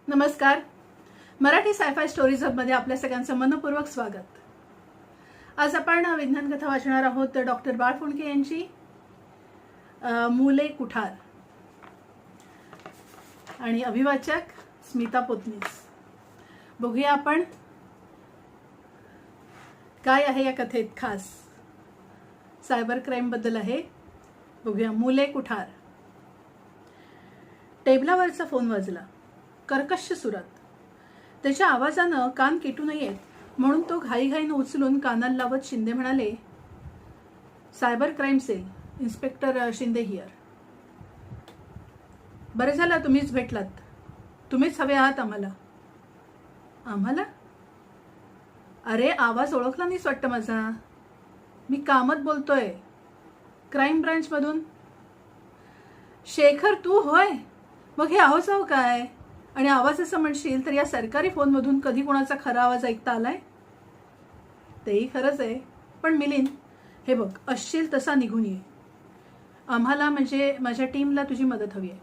नमस्कार. Marathi sci-fi stories हबमध्ये आपल्या सगळ्यांचं मनपूर्वक स्वागत. आज आपण विज्ञान कथा वाचणार आहोत डॉक्टर बाळ फुंडके यांची मुले कुठार आणि अभिवाचक स्मिता पोतनीस. बघूया आपण काय आहे या कथेत खास. सायबर क्राईम बद्दल आहे. बघूया. मुले कुठार. टेबलावरचा फोन वाजला. कर्कश सुरात. त्याच्या आवाजानं कान किटू नयेत म्हणून तो घाईघाईनं उचलून कानाला लावत शिंदे म्हणाले, cyber crime cell, inspector Shinde here. बरं झालं तुम्हीच भेटलात. तुम्हीच हवे आहात आम्हाला. आम्हाला? अरे आवाज ओळखला नाहीस वाटतं माझा. मी कामत बोलतोय, क्राईम ब्रांच मधून. शेखर तू होय? मग हे आहो जाऊ काय? आणि आवाज असं म्हणशील तर या सरकारी फोनमधून कधी कोणाचा खरा आवाज ऐकता आलाय? तेही खरंच आहे. पण मिलिंद, हे बघ, असशील तसा निघून ये. आम्हाला म्हणजे माझ्या टीमला तुझी मदत हवी आहे.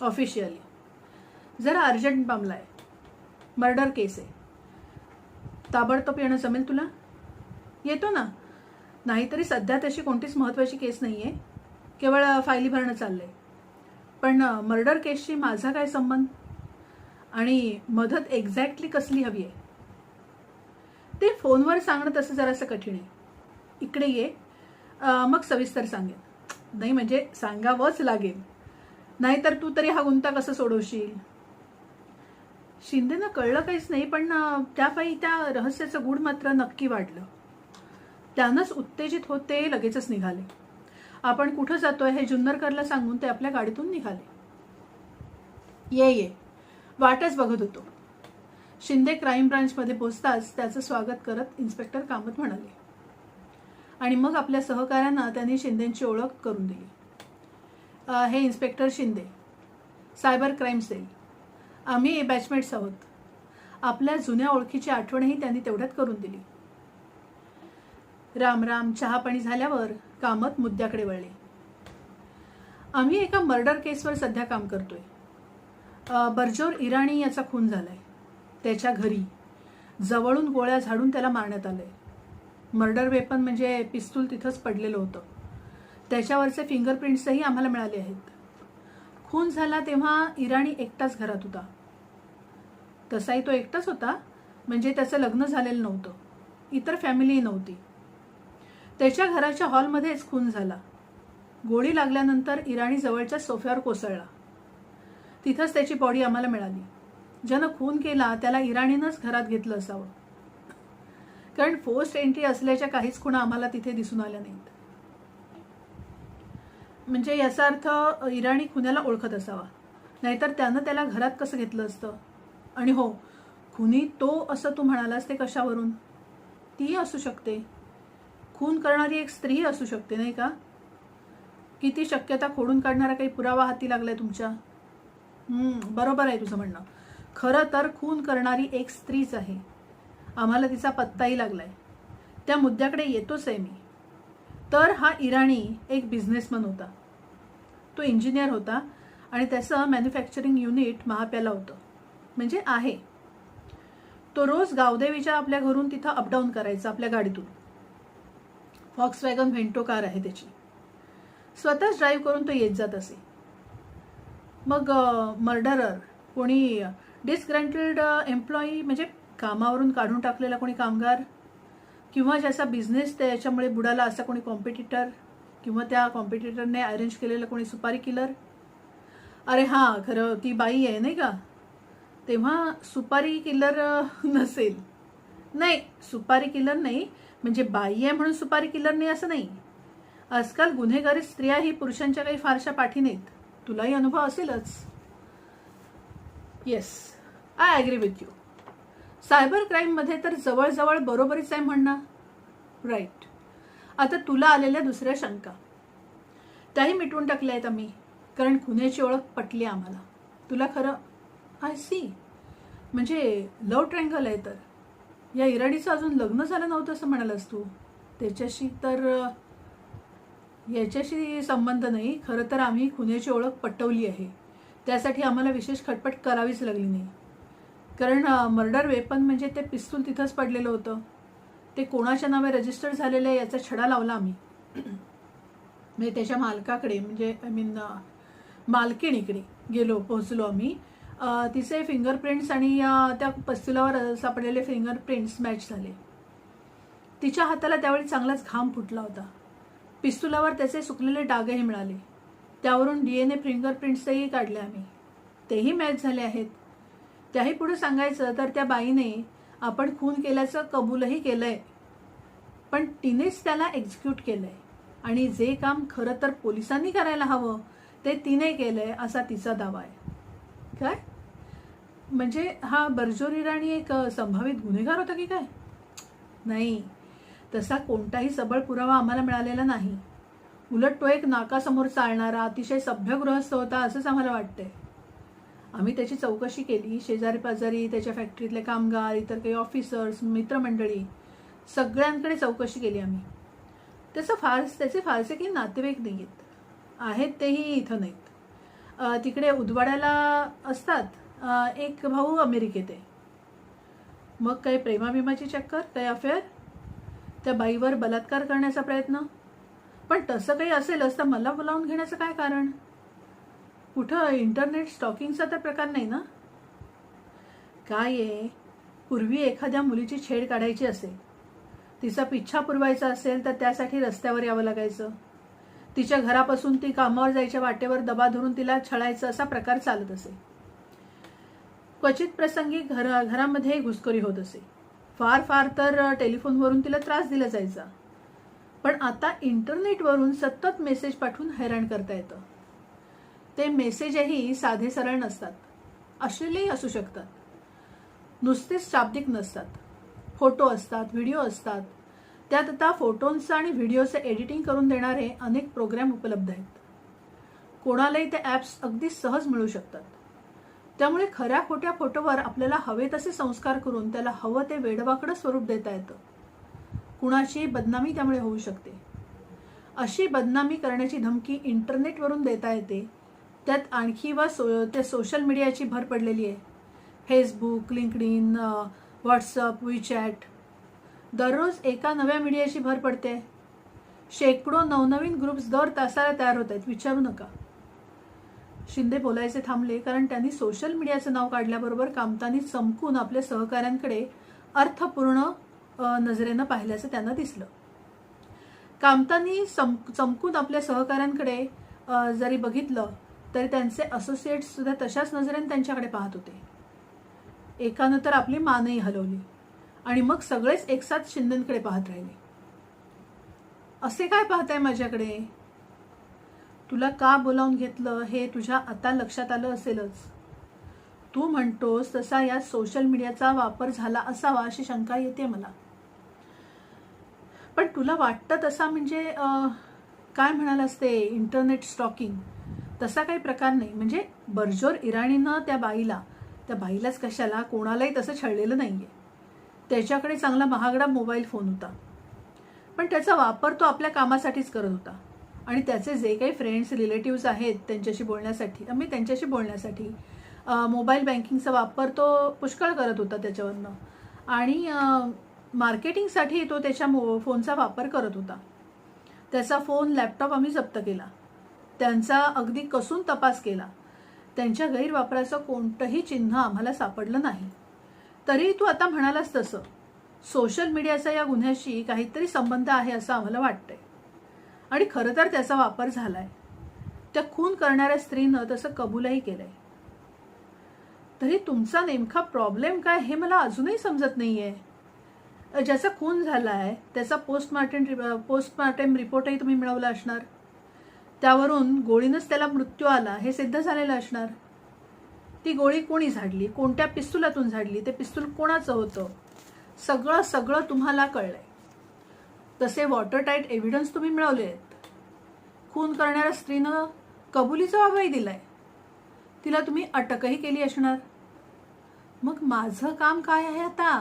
ऑफिशियली जरा अर्जंट मामला आहे. मर्डर केस आहे. ताबडतोब येणं जमेल तुला? येतो ना. नाहीतरी सध्या तशी कोणतीच महत्त्वाची केस नाही आहे. केवळ फायली भरणं चाललंय. पण मर्डर केसशी माझा काय संबंध? आणि मदत एक्झॅक्टली कसली हवी आहे ते फोनवर सांगणं तसं जरासं कठीण आहे. इकडे ये, मग सविस्तर सांगेन. नाही म्हणजे सांगावंच लागेल, नाहीतर तू तरी हा गुंता कसं सोडवशील? शिंदेनं कळलं काहीच नाही, पण त्यापायी त्या रहस्याचं गूढ मात्र नक्की वाढलं. त्यानंच उत्तेजित होते लगेचच निघाले. आपण कुठं जातोय हे जुन्नरकरला सांगून ते आपल्या गाडीतून निघाले. ये वाटच बघत होतो. शिंदे क्राईम ब्रांचमध्ये पोहोचताच त्याचं स्वागत करत इन्स्पेक्टर कामत म्हणाले. आणि मग आपल्या सहकाऱ्यांना त्यांनी शिंदेची ओळख करून दिली. हे inspector Shinde, cyber crime cell. आम्ही बॅचमेट्स आहोत. आपल्या जुन्या ओळखीची आठवणही त्यांनी तेवढ्यात करून दिली. राम राम. चहा पाणी झाल्यावर कामत मुद्द्याकडे वळले. आम्ही एका मर्डर केसवर सध्या काम करतोय. बर्जोर इराणी याचा खून झालाय. त्याच्या घरी जवळून गोळ्या झाडून त्याला मारण्यात आलंय. मर्डर वेपन म्हणजे पिस्तूल तिथंच पडलेलं होतं. त्याच्यावरचे फिंगरप्रिंट्सही आम्हाला मिळाले आहेत. खून झाला तेव्हा इराणी एकटाच घरात होता. तसाही तो एकटाच होता, म्हणजे त्याचं लग्न झालेलं नव्हतं. इतर फॅमिलीही नव्हती. त्याच्या घराच्या हॉलमध्येच खून झाला. गोळी लागल्यानंतर इराणी जवळच्या सोफ्यावर कोसळला. तिथंच त्याची बॉडी आम्हाला मिळाली. ज्यानं खून केला त्याला इराणीनंच घरात घेतलं असावं, कारण फोर्स्ड एंट्री असल्याच्या काहीच खुणा आम्हाला तिथे दिसून आल्या नाहीत. म्हणजे याचा अर्थ इराणी खुन्याला ओळखत असावा, नाहीतर त्यानं त्याला घरात कसं घेतलं असतं? आणि हो, खुनी तो असं तू म्हणालास ते कशावरून? ती असू शकते. खून करणारी एक स्त्री असू शकते, नाही का? किती शक्यता खोडून काढणारा काही पुरावा हाती लागलाय तुमच्या? बरोबर आहे तुझं म्हणणं. खरं तर खून करणारी एक स्त्रीच आहे. आम्हाला तिचा पत्ताही लागलाय. त्या मुद्द्याकडे येतोच आहे मी. तर हा इराणी एक बिझनेसमन होता. तो इंजिनियर होता आणि त्याचं मॅन्युफॅक्चरिंग युनिट महाप्याला होतं, म्हणजे आहे. तो रोज गावदेवीच्या आपल्या घरून तिथं अपडाऊन करायचा आपल्या गाडीतून. फॉक्सवॅगन व्हेंटो कार आहे त्याची. स्वतःच ड्राईव्ह करून तो येत जात असे. मग मर्डरर कोणी डिसग्रँटेड एम्प्लॉई, म्हणजे कामावरून काढून टाकलेला कोणी कामगार, किंवा ज्याचा बिझनेस त्याच्यामुळे बुडाला असा कोणी कॉम्पिटिटर, किंवा त्या कॉम्पिटिटरने अरेंज केलेलं कोणी सुपारी किलर. अरे हां, खरं ती बाई आहे नाही का, तेव्हा सुपारी किलर नसेल. नाही, सुपारी किलर नाही, म्हणजे बाई आहे म्हणून सुपारी किलर नाही असं नाही. आजकाल गुन्हेगारी स्त्रियाही पुरुषांच्या काही फारशा पाठी नाहीत. तुलाही अनुभव असेलच. Yes, I agree with you. Cyber क्राईममध्ये तर जवळजवळ बरोबरीच आहे म्हणणं. राईट. आता तुला आलेल्या दुसऱ्या शंका त्याही मिटवून टाकल्या आहेत आम्ही, कारण खुन्याची ओळख पटली आम्हाला. तुला खरं आय सी, म्हणजे लव्ह ट्रँगल आहे. तर या इराणीचं अजून लग्न झालं नव्हतं असं म्हणालास तू. त्याच्याशी तर याच्याशी संबंध नाही. खरं तर आम्ही खुन्याची ओळख पटवली आहे. त्यासाठी आम्हाला विशेष खटपट करावीच लागली नाही. कारण मर्डर वेपन म्हणजे ते पिस्तूल तिथंच पडलेलं होतं. ते कोणाच्या नावे रजिस्टर झालेलं आहे याचा छडा लावला आम्ही. म्हणजे त्याच्या मालकाकडे, म्हणजे आय मीन मालकिणीकडे पोहोचलो आम्ही. तिचे फिंगरप्रिंट्स आणि त्या पिस्तुलावर सापडलेले फिंगरप्रिंट्स मॅच झाले. तिच्या हाताला त्यावेळी चांगलाच घाम फुटला होता. पिस्तुलावर त्याचे सुकलेले डागही मिळाले. त्यावरून DNA फिंगरप्रिंट्सही काढले आम्ही, तेही मॅच झाले आहेत. त्याही पुढे सांगायचं तर त्या बाईने आपण खून केल्याचं कबूलही केलंय, पण तिनेच त्याला एक्झिक्यूट केलंय आणि जे काम खरं तर पोलिसांनी करायला हवं ते तिने केलंय असा तिचा दावा आहे. काय म्हणजे हा बर्जोर इराणी एक संभावित गुन्हेगार होता की काय? नाही, तसा कोणताही सबळ पुरावा आम्हाला मिळालेला नाही. उलट तो एक नाकासमोर चालणारा अतिशय सभ्य गृहस्थ होता असंच आम्हाला वाटतंय. आम्ही त्याची चौकशी केली. शेजारी पाजारी, त्याच्या फॅक्टरीतले कामगार, इतर काही ऑफिसर्स, मित्रमंडळी, सगळ्यांकडे चौकशी केली आम्ही. त्याचे फारसे काही नातेवाईक नाहीत, आहेत तेही इथं नाहीत. तिकडे उदवाड्याला असतात. एक भाऊ अमेरिकेत आहे. मग काही प्रेमाभिमाची चक्कर, काही अफेअर, त्या बाईवर बलात्कार करण्याचा प्रयत्न. पण तसं काही असेलच तर मला बोलावून घेण्याचं काय कारण? कुठं इंटरनेट स्टॉकिंगचा तर प्रकार नाही ना? काय आहे, पूर्वी एखाद्या मुलीची छेड काढायची असेल, तिचा पिच्छा पुरवायचा असेल तर त्यासाठी रस्त्यावर यावं लागायचं. तिच्या घरापासून ती कामावर जायच्या वाटेवर दबा धरून तिला छळायचं असा प्रकार चालत असे. क्वचित प्रसंगी घरामध्ये घुसखोरी होत असे. फार फार तर टेलिफोनवरून तिला त्रास दिला जायचा. पण आता इंटरनेटवरून सतत मेसेज पाठवून हैराण करता येतं. ते मेसेजही साधे सरळ नसतात, अश्लीलही असू शकतात. नुसतेच शाब्दिक नसतात. फोटो असतात, व्हिडिओ असतात. त्यात आता फोटोंचं आणि व्हिडिओचं एडिटिंग करून देणारे अनेक प्रोग्रॅम उपलब्ध आहेत. कोणालाही ते ॲप्स अगदी सहज मिळू शकतात. त्यामुळे खऱ्या खोट्या फोटोवर आपल्याला हवे तसे संस्कार करून त्याला हवं ते वेडवाकडं स्वरूप देता येतं. कुणाची बदनामी त्यामुळे होऊ शकते. अशी बदनामी करण्याची धमकी इंटरनेटवरून देता येते. त्यात आणखी त्या सोशल मीडियाची भर पडलेली आहे. Facebook, LinkedIn, WhatsApp, WeChat. दररोज एका नव्या मीडियाची भर पडते. शेकडो नवनवीन ग्रुप्स दर तासाला तयार होत आहेत, विचारू नका. शिंदे बोलायचे थांबले कारण त्यांनी सोशल मीडियाचं नाव काढल्याबरोबर कामतांनी चमकून आपल्या सहकाऱ्यांकडे अर्थपूर्ण नजरेनं पाहिल्याचं त्यांना दिसलं. कामतांनी चमकून आपल्या सहकाऱ्यांकडे जरी बघितलं तरी त्यांचे असोसिएट्स सुद्धा तशाच नजरेने त्यांच्याकडे पाहत होते. एकानं तर आपली मानही हलवली आणि मग सगळेच एकसाथ शिंदेकडे पाहत राहिले. असे काय पाहताय माझ्याकडे? तुला का बोलावून घेतलं हे तुझ्या आता लक्षात आलं असेलच. तू म्हणतोस तसा या सोशल मीडियाचा वापर झाला असावा अशी शंका येते मला. पण तुला वाटतं तसा म्हणजे काय म्हणालास ते इंटरनेट स्टॉकिंग, तसा काही प्रकार नाही. म्हणजे बर्जोर इराणीनं त्या बाईलाच कशाला, कोणालाही तसं छळलेलं नाहीये. त्याच्याकडे चांगला महागडा मोबाईल फोन होता, पण त्याचा वापर तो आपल्या कामासाठीच करत होता. आणि त्याचे जे काही फ्रेंड्स, रिलेटिव्स आहेत त्यांच्याशी बोलण्यासाठी मोबाईल बँकिंगचा वापर तो पुष्कळ करत होता त्याच्यावरनं. आणि मार्केटिंगसाठी तो त्याच्या फोनचा वापर करत होता. त्याचा फोन, लॅपटॉप आम्ही जप्त केला. त्यांचा अगदी कसून तपास केला. त्यांच्या गैरवापराचं कोणतंही चिन्ह आम्हाला सापडलं नाही. तरी तू आता म्हणालास तसं सोशल मीडियाचा या गुन्ह्याशी काहीतरी संबंध आहे असं आम्हाला वाटतंय. आणि खरं तर त्याचा वापर झालाय. त्या खून करणाऱ्या स्त्रीनं तसं कबूलही केलंय. तरी तुमचा नेमका प्रॉब्लेम काय हे मला अजूनही समजत नाहीये. ज्याचा खून झालाय त्याचा पोस्टमार्टम रिपोर्टही तुम्ही मिळवला असणार. त्यावरून गोळीनंच त्याला मृत्यू आला हे सिद्ध झालेलं असणार. ती गोळी कोणी झाडली, कोणत्या पिस्तुलातून झाडली, ते पिस्तूल कोणाचं होतं, सगळं तुम्हाला कळलंय. तसे वॉटरटाईट एव्हिडन्स तुम्ही मिळवले आहेत. खून करणाऱ्या स्त्रीनं कबुलीचा जबाबही दिलाय. तिला तुम्ही अटकही केली असणार. मग माझं काम काय आहे आता?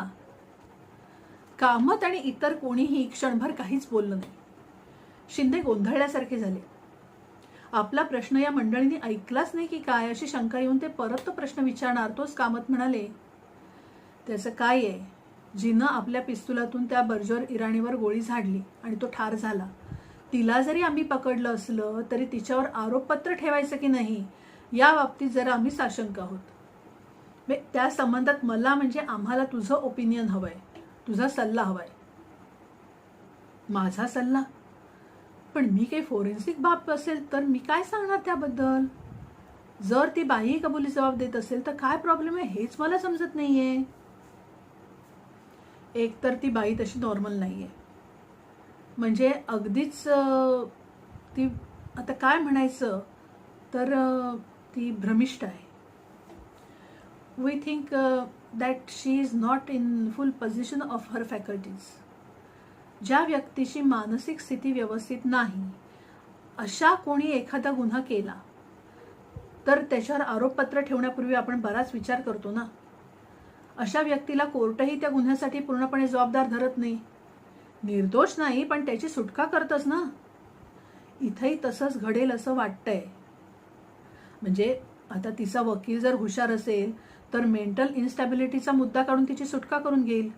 कामत आणि इतर कोणीही क्षणभर काहीच बोललं नाही. शिंदे गोंधळल्यासारखे झाले. आपला प्रश्न या मंडळींनी ऐकलाच नाही की काय अशी शंका येऊन ते परत तो प्रश्न विचारणार. तोच कामत म्हणाले, त्याचं काय आहे, जिनं आपल्या पिस्तुलातून त्या बर्जर इराणीवर गोळी झाडली आणि तो ठार झाला, तिला जरी आम्ही पकडलं असलं तरी तिच्यावर आरोपपत्र ठेवायचं की नाही या बाबतीत जरा आम्ही साशंक आहोत. त्या संबंधात मला म्हणजे आम्हाला तुझं ओपिनियन हवंय, तुझा सल्ला हवाय. माझा सल्ला? पण मी काही फोरेन्सिक बाब असेल तर मी काय सांगणार त्याबद्दल? जर ती बाई कबुली जबाब देत असेल तर काय प्रॉब्लेम आहे हेच मला समजत नाहीये. एक तर ती बाई तशी नॉर्मल नाहीये, म्हणजे अगदीच ती आता काय म्हणायचं तर ती भ्रमिष्ठ आहे. We think that she is not in full position of her faculties. ज्या व्यक्तीची मानसिक स्थिती व्यवस्थित नाही अशा कोणी एखादा गुन्हा केला तर त्याच्यावर आरोपपत्र ठेवण्यापूर्वी आपण बराच विचार करतो ना. अशा व्यक्तीला कोर्टही त्या गुन्ह्यासाठी पूर्णपणे जबाबदार धरत नाही. निर्दोष नाही पण त्याची सुटका करतच ना. इथंही तसंच घडेल असं वाटतंय. म्हणजे आता तिचा वकील जर हुशार असेल तर मेंटल इन्स्टॅबिलिटीचा मुद्दा काढून तिची सुटका करून घेईल.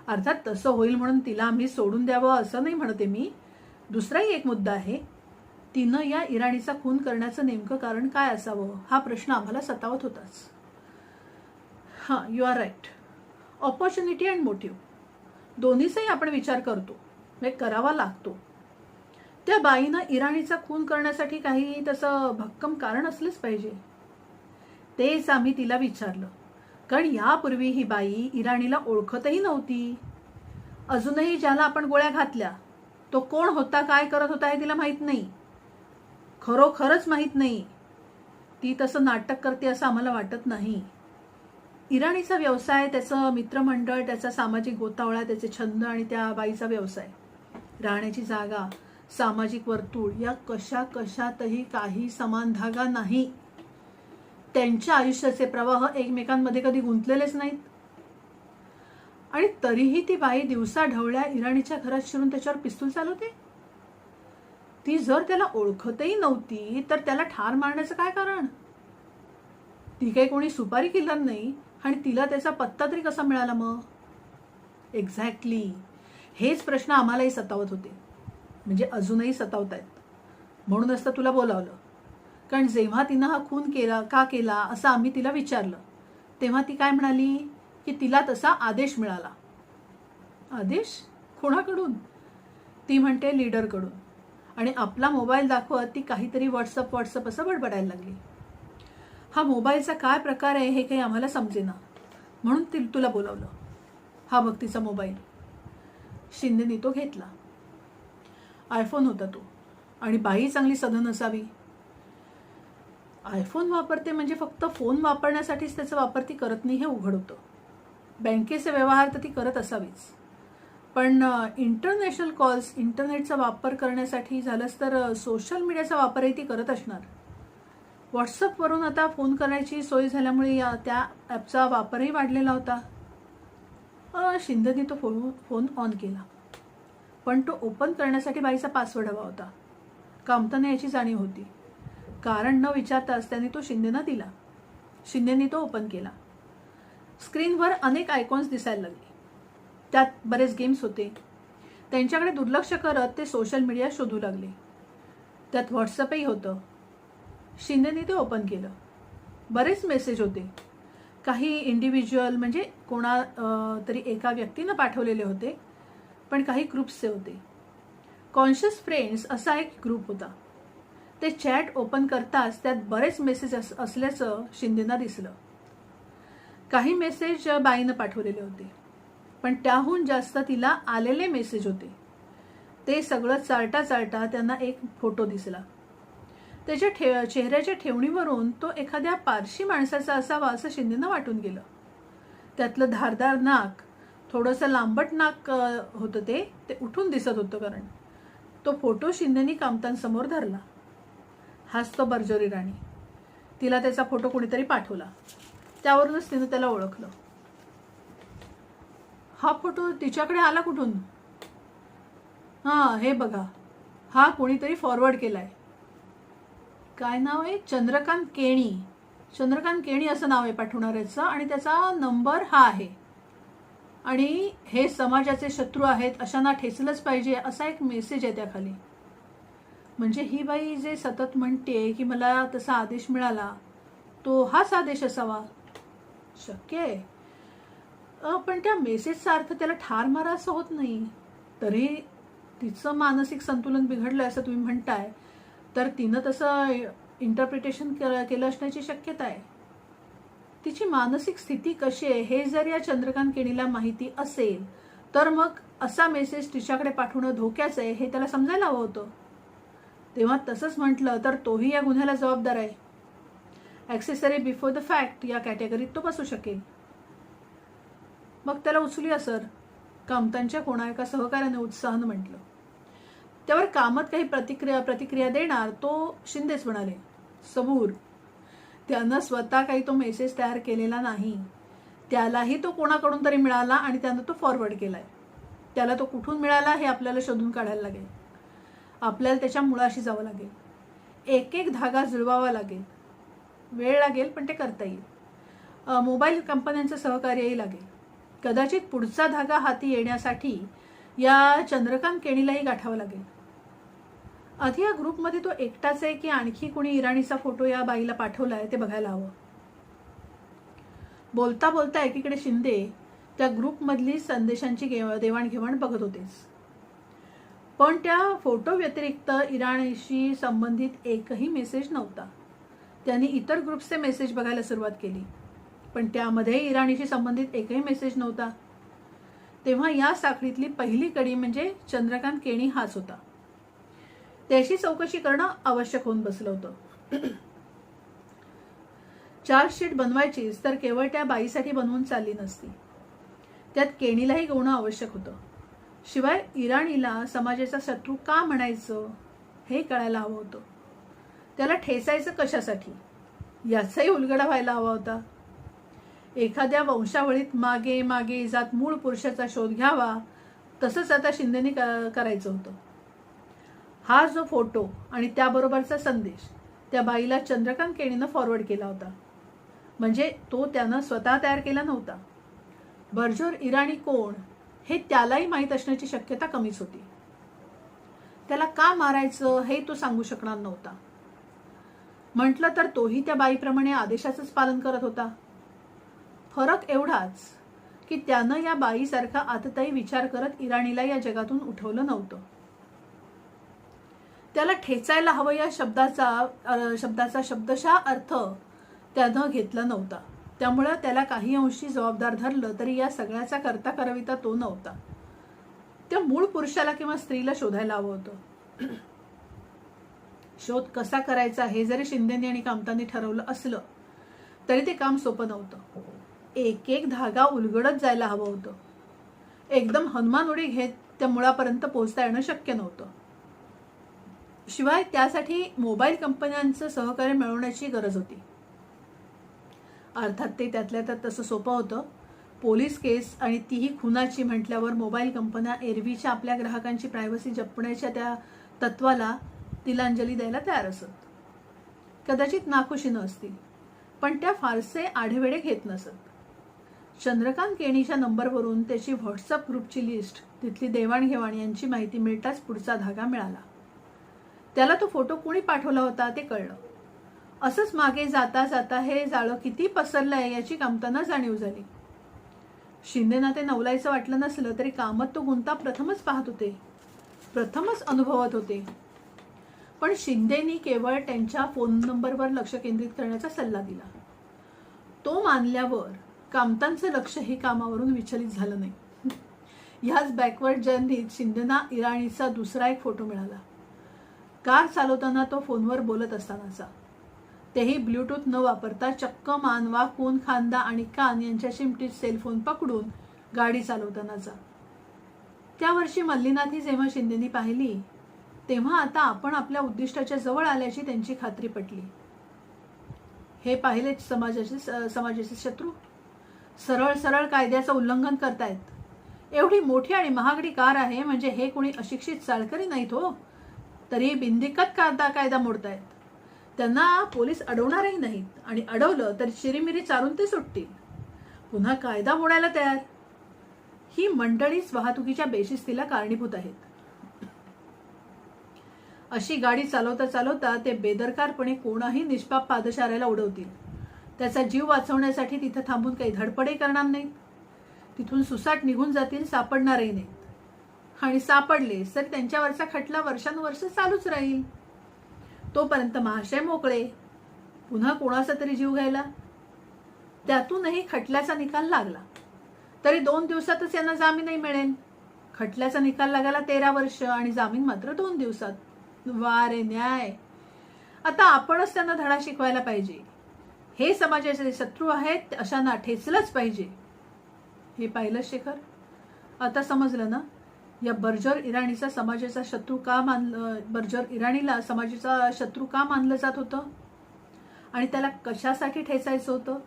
अर्थात तसं होईल म्हणून तिला आम्ही सोडून द्यावं असं नाही म्हणते मी. दुसराही एक मुद्दा आहे, तिनं या इराणीचा खून करण्याचं नेमकं कारण काय असावं हा प्रश्न आम्हाला सतावत होताच. हां, you are right. Opportunity and motive दोन्हीचाही आपण विचार करतो, म्हणजे करावा लागतो. त्या बाईनं इराणीचा खून करण्यासाठी काही तसं भक्कम कारण असलंच पाहिजे. तेच आम्ही तिला विचारलं, कारण यापूर्वी ही बाई इराणीला ओळखतही नव्हती. अजूनही ज्याला आपण गोळ्या घातल्या तो कोण होता, काय करत होता हे तिला माहीत नाही. खरोखरच माहीत नाही. ती तसं नाटक करते असं आम्हाला वाटत नाही. इराणीचा व्यवसाय, त्याचं मित्रमंडळ, त्याचा सामाजिक गोतावळा, त्याचे छंद आणि त्या बाईचा व्यवसाय, राहण्याची जागा, सामाजिक वर्तुळ या कशातही काही समान धागा नाही. त्यांच्या आयुष्याचे प्रवाह एकमेकांमध्ये कधी गुंतलेलेच नाहीत. आणि तरीही ती बाई दिवसा ढवळ्या इराणीच्या घरात शिरून त्याच्यावर पिस्तूल चालवते. ती जर त्याला ओळखतही नव्हती तर त्याला ठार मारण्याचं काय कारण? ती काही कोणी सुपारी किलर नाही आणि तिला त्याचा पत्ता तरी कसा मिळाला मग? एक्झॅक्टली हेच प्रश्न आम्हालाही सतावत होते, म्हणजे अजूनही सतावत आहेत. म्हणूनच तर तुला बोलावलं. कारण जेव्हा तिनं हा खून केला, का केला असं आम्ही तिला विचारलं तेव्हा ती काय म्हणाली की तिला तसा आदेश मिळाला. आदेश? कोणाकडून? ती म्हणते लीडरकडून. आणि आपला मोबाईल दाखवत ती काहीतरी व्हॉट्सअप असं बडबडायला लागली. हा मोबाईलचा काय प्रकार आहे हे काही आम्हाला समजेना, म्हणून तुला बोलावलं. हा बघ तिचा मोबाईल. शिंदेनी तो घेतला. आयफोन होता तो. आणि बाई चांगली सधन असावी. आयफोन वापरते म्हणजे फक्त फोन वापरण्यासाठीच त्याचा वापर ती करत नाही हे उघड होतं. बँकेचे व्यवहार तर ती करत असावीच, पण इंटरनॅशनल कॉल्स, इंटरनेटचा वापर करण्यासाठी झालंच तर सोशल मीडियाचा वापरही ती करत असणार. व्हॉट्सअपवरून आता फोन करण्याची सोय झाल्यामुळे त्या ॲपचा वापरही वाढलेला होता. शिंदेने तो फोन ऑन केला, पण तो ओपन करण्यासाठी बाईचा पासवर्ड हवा होता. कामताने याची जाणीव होती. कारण न विचारताच त्याने तो शिंदेना दिला. शिंदेने तो ओपन केला. स्क्रीनवर अनेक आयकॉन्स दिसायला लागले. त्यात बरेच गेम्स होते. त्यांच्याकडे दुर्लक्ष करत ते सोशल मीडिया शोधू लागले. त्यात व्हॉट्सअपही होतं. शिंदेने ते ओपन केलं. बरेच मेसेज होते. काही इंडिव्हिज्युअल म्हणजे कोणा तरी एका व्यक्तीनं पाठवलेले होते, पण काही ग्रुप्सचे होते. कॉन्शियस फ्रेंड्स असा एक ग्रुप होता. ते चॅट ओपन करताच त्यात बरेच मेसेज असल्याचं शिंदेना दिसलं. काही मेसेज बाईनं पाठवलेले होते, पण त्याहून जास्त तिला आलेले मेसेज होते. ते सगळं चालता त्यांना एक फोटो दिसला. त्याच्या चेहऱ्याच्या ठेवणीवरून तो एखाद्या पारशी माणसाचा असावा असं शिंदेना वाटून गेलं. त्यातलं धारदार नाक, थोडंसं लांबट नाक होतं, ते उठून दिसत होतं. कारण तो फोटो शिंदेनी कामतांसमोर धरला. हाच तो बर्जर इराणी. तिला त्याचा फोटो कोणीतरी पाठवला. त्यावरूनच तिनं त्याला ओळखलं. हा फोटो तिच्याकडे आला कुठून? हां, हे बघा, हा कोणीतरी फॉरवर्ड केलाय. काय नाव आहे? चंद्रकांत केणी. चंद्रकांत केणी असं नाव आहे पाठवणाऱ्याचं आणि त्याचा नंबर हा आहे आणि हे समाजाचे शत्रू आहेत अशांना ठेचलंच पाहिजे असा एक मेसेज आहे त्याखाली. म्हणजे ही बाई जे सतत म्हणते की मला तसा आदेश मिळाला तो हाच आदेश असावा. शक्य आहे. पण त्या मेसेजचा अर्थ त्याला ठार मारा असं होत नाही. तरी तिचं मानसिक संतुलन बिघडलं असं तुम्ही म्हणताय तर तिनं तसं इंटरप्रिटेशन केलं असण्याची शक्यता आहे. तिची मानसिक स्थिती कशी आहे हे जर या चंद्रकांत केणीला माहिती असेल तर मग असा मेसेज तिच्याकडे पाठवणं धोक्याचं आहे हे त्याला समजायला हवं होतं. तेव्हा तसंच म्हटलं तर तोही या गुन्ह्याला जबाबदार आहे. ॲक्सेसरी बिफोर द फॅक्ट या कॅटेगरीत तो बसू शकेल. मग त्याला उचलूया सर, कामतांच्या कोणा एका सहकार्याने उत्साहानं म्हटलं. त्यावर कामत काही प्रतिक्रिया देणार तो शिंदेच म्हणाले, सबूर. त्यानं स्वतः काही तो मेसेज तयार केलेला नाही. त्यालाही तो कोणाकडून तरी मिळाला आणि त्यानं तो फॉरवर्ड केलाय. त्याला तो कुठून मिळाला हे आपल्याला शोधून काढायला लागेल. आपल्याला त्याच्या मुळाशी जावं लागेल. एक एक धागा जुळवावा लागेल. वेळ लागेल पण ते करता येईल. मोबाईल कंपन्यांचं सहकार्यही लागेल. कदाचित पुढचा धागा हाती येण्यासाठी या चंद्रकांत केणीलाही गाठावं लागेल. आधी या ग्रुपमध्ये तो एकटाच आहे की आणखी कोणी इराणीचा फोटो या बाईला पाठवलाय ते बघायला हवं. बोलता बोलता एकीकडे शिंदे त्या ग्रुपमधली संदेशांची देवाणघेवाण बघत होतेच. पण त्या फोटो व्यतिरिक्त इराणीशी संबंधित एकही मेसेज नव्हता. त्यांनी इतर ग्रुप्सचे मेसेज बघायला सुरुवात केली पण त्यामध्ये इराणीशी संबंधित एकही मेसेज नव्हता. तेव्हा या साखळीतली पहिली कडी म्हणजे चंद्रकांत केणी हाच होता. त्याची चौकशी करणं आवश्यक होऊन बसलं होतं. चार्जशीट बनवायचीच तर केवळ त्या बाईसाठी बनवून चालली नसती. त्यात केणीलाही गवणं आवश्यक होतं. शिवाय इराणीला समाजाचा शत्रू का म्हणायचं हे कळायला हवं होतं. त्याला ठेचायचं कशासाठी याचाही उलगडा व्हायला हवा होता. एखाद्या वंशावळीत मागे मागे जात मूळ पुरुषाचा शोध घ्यावा तसंच आता शिंदेनी करायचं होतं. हा जो फोटो आणि त्याबरोबरचा संदेश त्या बाईला चंद्रकांत केणीनं फॉरवर्ड केला होता. म्हणजे तो त्यानं स्वतः तयार केला नव्हता. बर्जोर इराणी कोण हे त्यालाही माहीत असण्याची शक्यता कमीच होती. त्याला का मारायचं हे तो सांगू शकणार नव्हता. म्हटलं तर तोही त्या बाईप्रमाणे आदेशाचंच पालन करत होता. फरक एवढाच की त्यानं या बाईसारखा आतताई विचार करत इराणीला या जगातून उठवलं नव्हतं. त्याला ठेचायला हवं या शब्दाचा शब्दशः अर्थ त्यानं घेतला नव्हता. त्यामुळे त्याला काही अंशी जबाबदार धरलं तरी या सगळ्याचा करता करविता तो नव्हता. त्या मूळ पुरुषाला किंवा स्त्रीला शोधायला हवं होतं. शोध कसा करायचा हे जरी शिंदेनी आणि कामतांनी ठरवलं असलं तरी ते काम सोपं नव्हतं. एक एक धागा उलगडत जायला हवं होतं. एकदम हनुमान उडी घेत त्या मुळापर्यंत पोहोचता येणं शक्य नव्हतं. शिवाय त्यासाठी मोबाईल कंपन्यांचं सहकार्य मिळवण्याची गरज होती. अर्थात ते त्यातल्या त्यात तसं सोपं होतं. पोलीस केस आणि तीही खुनाची म्हटल्यावर मोबाईल कंपन्या एरवीच्या आपल्या ग्राहकांची प्रायव्हसी जपण्याच्या त्या तत्वाला तिलांजली द्यायला तयार असत. कदाचित नाखुशीनं असतील पण त्या फारसे आढेवेढे घेत नसत. चंद्रकांत केणीच्या नंबरवरून त्याची व्हॉट्सअप ग्रुपची लिस्ट, तिथली देवाणघेवाण यांची माहिती मिळताच पुढचा धागा मिळाला. त्याला तो फोटो कोणी पाठवला होता ते कळलं. असंच मागे जाता जाता हे जाळं किती पसरलंय याची कामतांना जाणीव झाली. शिंदेना ते नवलायचं वाटलं नसलं तरी कामत तो गुंता प्रथमच पाहत होते, प्रथमच अनुभवत होते. पण शिंदेनी केवळ त्यांच्या फोन नंबरवर लक्ष केंद्रित करण्याचा सल्ला दिला. तो मानल्यावर कामतांचं लक्ष हे कामावरून विचलित झालं नाही. ह्याच बॅकवर्ड जर्नीत शिंदेना इराणीचा दुसरा एक फोटो मिळाला. कार चालवताना तो फोनवर बोलत असतानाचा. तेही ब्लूटूथ न वापरता चक्क मान वाकून खांदा आणि कान यांच्या शिमटीत सेलफोन पकडून गाडी चालवतानाचा. त्या वर्षी मल्लीनाथी जेव्हा शिंदेनी पाहिली तेव्हा आता आपण आपल्या उद्दिष्टाच्या जवळ आल्याची त्यांची खात्री पटली. हे पाहिले समाजाचे शत्रू सरळ सरळ कायद्याचं उल्लंघन करतायत. एवढी मोठी आणि महागडी कार आहे म्हणजे हे कोणी अशिक्षित चालकरी नाहीत हो, तरी बिनदिक्कत कायदा मोडतायत. त्यांना पोलीस अडवणारही नाहीत आणि अडवलं तर चिरीमिरी चारून ते सुटतील. पुन्हा कायदा मोडायला तयार. ही मंडळीच वाहतुकीच्या बेशिस्तीला कारणीभूत आहेत. अशी गाडी चालवता चालवता ते बेदरकारपणे कोणाही निष्पाप पादचाऱ्याला उडवतील. त्याचा जीव वाचवण्यासाठी तिथं थांबून काही धडपडही करणार नाहीत. तिथून सुसाट निघून जातील, सापडणारही नाहीत. आणि सापडले तर त्यांच्यावरचा खटला वर्षानुवर्ष चालूच राहील. तोपर्यंत महाशय मोकळे, पुन्हा कोणाचा तरी जीव घ्यायला. त्यातूनही खटल्याचा निकाल लागला तरी 2 दिवसातच यांना जामीनही मिळेल. खटल्याचा निकाल लागायला 13 वर्ष आणि जामीन मात्र 2 दिवसात. वा रे न्याय. आता आपणच त्यांना धडा शिकवायला पाहिजे. हे समाजाचे शत्रू आहेत, अशांना ठेचलंच पाहिजे. हे पाहिलं शेखर? आता समजलं ना या बर्जर इराणीचा समाजाचा शत्रू का मानलं, बर्जर इराणीला समाजाचा शत्रू का मानलं जात होतं आणि त्याला कशासाठी ठेचायचं होतं.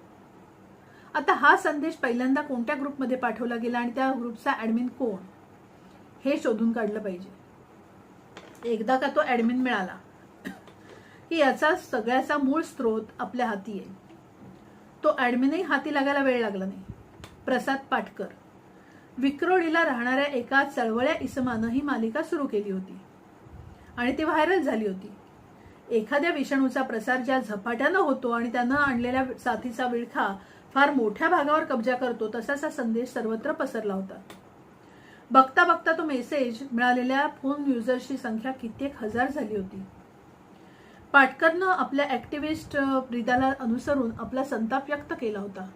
आता हा संदेश पहिल्यांदा कोणत्या ग्रुपमध्ये पाठवला गेला आणि त्या ग्रुपचा ॲडमिन कोण हे शोधून काढलं पाहिजे. एकदा का तो ॲडमिन मिळाला की याचा सगळ्याचा मूळ स्रोत आपल्या हाती येईल. तो ॲडमिनही हाती लागायला वेळ लागला नाही. प्रसाद पाटकर, विक्रोळीला राहणाऱ्या एका चळवळ्या इसमानं ही मालिका सुरू केली होती आणि ती व्हायरल झाली होती. एखाद्या विषाणूचा प्रसार ज्या झपाट्यानं होतो आणि त्यानं आणलेल्या साथीचा विळखा फार मोठ्या भागावर कब्जा करतो, तसाच संदेश सर्वत्र पसरला होता. बघता बघता तो मेसेज मिळालेल्या फोन युजर्सची संख्या कित्येक हजार झाली होती. पाटकरनं आपल्या ॲक्टिव्हिस्ट ब्रिदाला अनुसरून आपला संताप व्यक्त केला होता.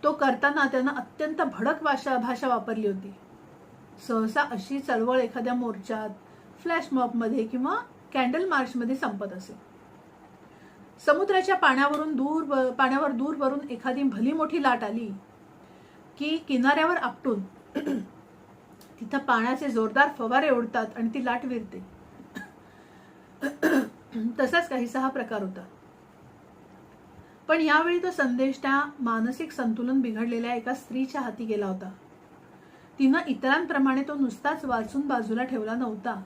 तो करताना त्यानं अत्यंत भडक भाषा वापरली होती. सहसा अशी चळवळ एखाद्या मोर्चात, फ्लॅश मॉबमध्ये किंवा कॅन्डल मार्चमध्ये संपत असे. समुद्राच्या पाण्यावर दूरवरून एखादी भली मोठी लाट आली की किनाऱ्यावर आपटून तिथं पाण्याचे जोरदार फवारे उडतात आणि ती लाट विरते. तसाच काहीसा हा प्रकार होता. पण यावेळी तो संदेश त्या मानसिक संतुलन बिघडलेल्या एका स्त्रीच्या हाती गेला होता. तिनं इतरांप्रमाणे तो नुसताच वाचून बाजूला ठेवला नव्हता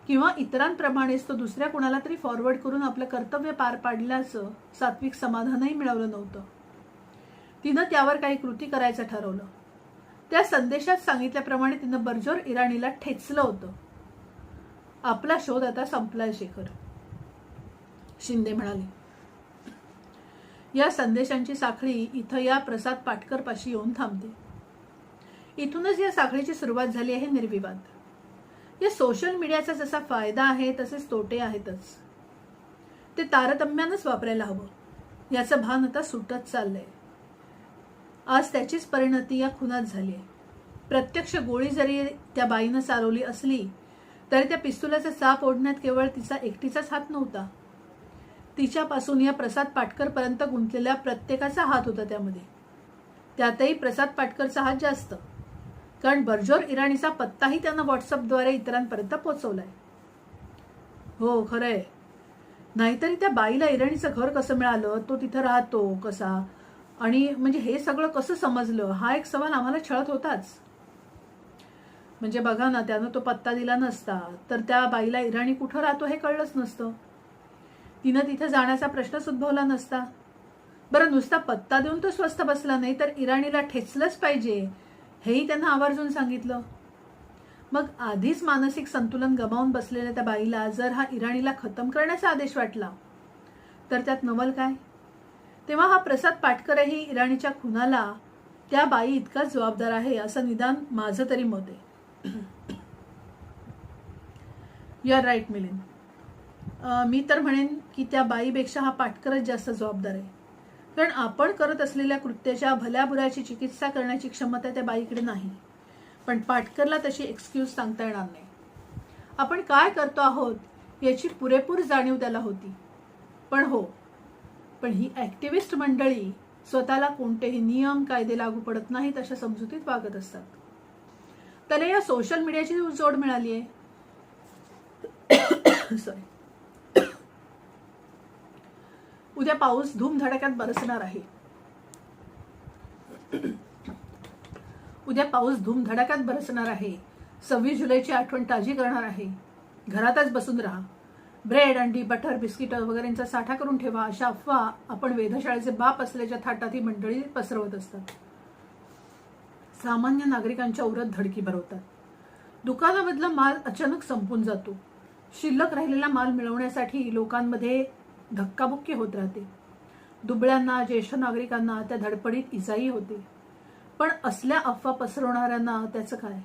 किंवा इतरांप्रमाणेच तो दुसऱ्या कुणाला तरी फॉरवर्ड करून आपलं कर्तव्य पार पाडल्याचं सात्विक समाधानही मिळवलं नव्हतं. तिनं त्यावर काही कृती करायचं ठरवलं. त्या संदेशात सांगितल्याप्रमाणे तिनं बर्जर इराणीला ठेचलं होतं. आपला शोध आता संपलाय शेखर, शिंदे म्हणाले. या संदेशांची साखळी इथं या प्रसाद पाटकर पाशी येऊन थांबते. इथूनच या साखळीची सुरुवात झाली आहे निर्विवाद. या सोशल मीडियाचा जसा फायदा आहे तसेच तोटे आहेतच. ते तारतम्यानंच वापरायला हवं याचं भान आता सुटत चाललंय. आज त्याचीच परिणती या खुनात झाली आहे. प्रत्यक्ष गोळी जरी त्या बाईनं चालवली असली तरी त्या पिस्तुलाचा चाप ओढण्यात केवळ तिचा एकटीचाच हात नव्हता. तिच्यापासून या प्रसाद पाटकर पर्यंत गुंतलेल्या प्रत्येकाचा हात होता त्यामध्ये. त्यातही प्रसाद पाटकरचा हात जास्त, कारण बर्जर इराणीचा पत्ताही त्यानं व्हॉट्सअपद्वारे इतरांपर्यंत पोहोचवलाय. हो खरंय. नाहीतरी त्या बाईला इराणीचं घर कसं मिळालं, तो तिथं राहतो कसा, आणि म्हणजे हे सगळं कसं समजलं, हा एक सवाल आम्हाला छळत होताच. म्हणजे बघा ना, त्यानं तो पत्ता दिला नसता तर त्या बाईला इराणी कुठं राहतो हे कळलंच नसतं. तिनं तिथं जाण्याचा प्रश्नच उद्भवला नसता. बरं, नुसता पत्ता देऊन तो स्वस्थ बसला नाही तर इराणीला ठेचलंच पाहिजे हेही त्यांना आवर्जून सांगितलं. मग आधीच मानसिक संतुलन गमावून बसलेल्या त्या बाईला जर हा इराणीला खतम करण्याचा आदेश वाटला तर त्यात नवल काय. तेव्हा हा प्रसाद पाटकरही इराणीच्या खुनाला त्या बाई इतकाच जबाबदार आहे असं निदान माझं तरी मत आहे. You are right Milind. मी तर म्हणेन की त्या बाईपेक्षा हा पाटकरच जास्त जबाबदार आहे. कारण आपण करत असलेल्या कृत्याच्या भल्याबुऱ्याची चिकित्सा करण्याची क्षमता त्या बाईकडे नाही. पण पाटकरला तशी एक्सक्यूज सांगता येणार नाही. आपण काय करतो आहोत याची पुरेपूर जाणीव त्याला होती. पण ही ॲक्टिव्हिस्ट मंडळी स्वतःला कोणतेही नियम कायदे लागू पडत नाहीत अशा समजुतीत वागत असतात. त्याला या सोशल मीडियाची जोड मिळाली आहे. सॉरी. उद्या पाऊस धूमधडाक्यात बरसणार आहे. उद्या पाऊस धूमधडाक्यात बरसणार आहे. 26 जुलैची आठवण ताजी करणार आहे. घरातच बसून राहा. ब्रेड, अंडी, बटर, बिस्किट वगैरेंचा साठा करून ठेवा अशा अफवा आपण वेधशाळेचे बाप असल्याच्या थाटात ही मंडळी पसरवत असतात. सामान्य नागरिकांच्या उरात धडकी भरवतात. दुकानामधला माल अचानक संपून जातो. शिल्लक राहिलेला माल मिळवण्यासाठी लोकांमध्ये धक्काबुक्की होत राहते. दुबळ्यांना, ज्येष्ठ नागरिकांना त्या धडपडीत इजाही होते. पण असल्या अफवा पसरवणाऱ्यांना त्याचं काय?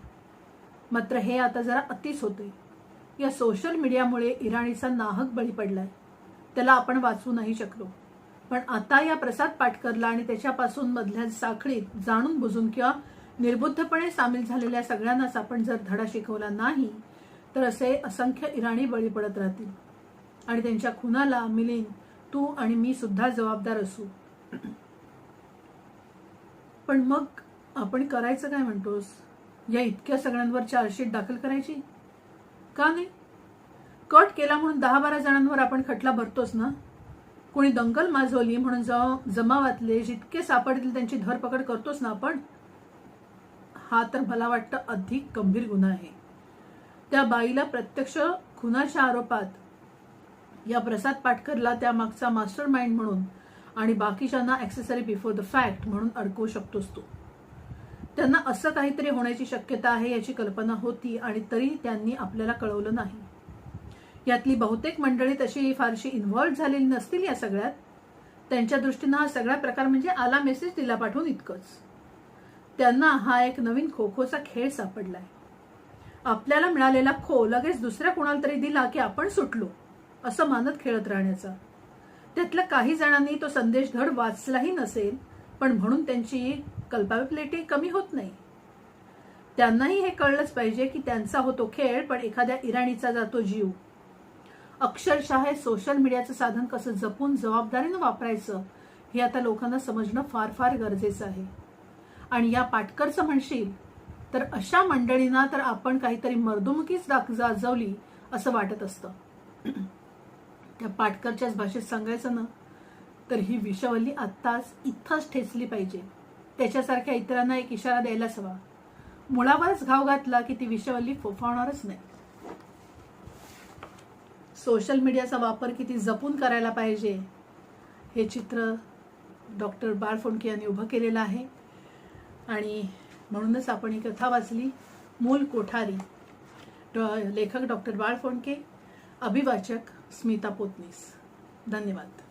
मात्र हे आता जरा अतिच होते. या सोशल मीडियामुळे इराणीचा नाहक बळी पडलाय. त्याला आपण वाचवू नाही शकलो. पण आता या प्रसाद पाटकरला आणि त्याच्यापासून मधल्या साखळीत जाणून बुजून किंवा निर्बुद्धपणे सामील झालेल्या सगळ्यांनाच आपण जर धडा शिकवला नाही तर असे असंख्य इराणी बळी पडत राहतील. आणि त्यांच्या खुनाला मिलिंद, तू आणि मी सुद्धा जबाबदार असू. पण मग आपण करायचं काय म्हणतोस? या इतक्या सगळ्यांवर चार्जशीट दाखल करायची का नाही? कट केला म्हणून 10-12 जणांवर आपण खटला भरतोच ना. कोणी दंगल माजवली म्हणून जमावातले जितके सापडतील त्यांची धरपकड करतोच ना आपण. हा तर मला वाटतं अधिक गंभीर गुन्हा आहे. त्या बाईला प्रत्यक्ष खुनाच्या आरोपात या प्रसाद पाटकरला त्यामागचा मास्टर माइंड म्हणून आणि बाकीच्यांना ॲक्सेसरी बिफोर द फॅक्ट म्हणून अडकवू शकतोस तू. त्यांना असं काहीतरी होण्याची शक्यता आहे याची कल्पना होती आणि तरी त्यांनी आपल्याला कळवलं नाही. यातली बहुतेक मंडळी तशी फारशी इन्व्हॉल्व झालेली नसतील या सगळ्यात. त्यांच्या दृष्टीनं हा सगळा प्रकार म्हणजे आला मेसेज दिला पाठवून इतकंच. त्यांना हा एक नवीन खोखोचा खेळ सापडलाय. आपल्याला मिळालेला खो लगेच दुसऱ्या कोणाला तरी दिला की आपण सुटलो असं मानत खेळत राहण्याचा. त्यातल्या काही जणांनी तो संदेश धड वाचलाही नसेल पण म्हणून त्यांची कल्पाबिलिटी कमी होत नाही. त्यांनाही हे कळलंच पाहिजे की त्यांचा होतो खेळ पण एखाद्या इराणीचा जातो जीव. अक्षरशः हे सोशल मीडियाचं साधन कसं जपून जबाबदारीनं वापरायचं हे आता लोकांना समजणं फार फार गरजेचं आहे. आणि या पाटकरचं म्हणशील तर अशा मंडळींना तर आपण काहीतरी मर्दुमकीच गाजवली असं वाटत असतं. त्या पाटकरच्याच भाषेत सांगायचं ना तर ही विषवल्ली आत्ताच इथंच ठेचली पाहिजे. त्याच्यासारख्या इतरांना एक इशारा द्यायलाच हवा. मुळावरच घाव घातला की ती विषवल्ली फोफावणारच नाही. सोशल मीडियाचा वापर किती जपून करायला पाहिजे हे चित्र डॉक्टर बाळफोंडके यांनी उभं केलेलं आहे. आणि म्हणूनच आपण ही कथा वाचली. मूल कोठारी. लेखक डॉक्टर बाळफोंडके, अभिवाचक स्मिता पोतनीस. धन्यवाद.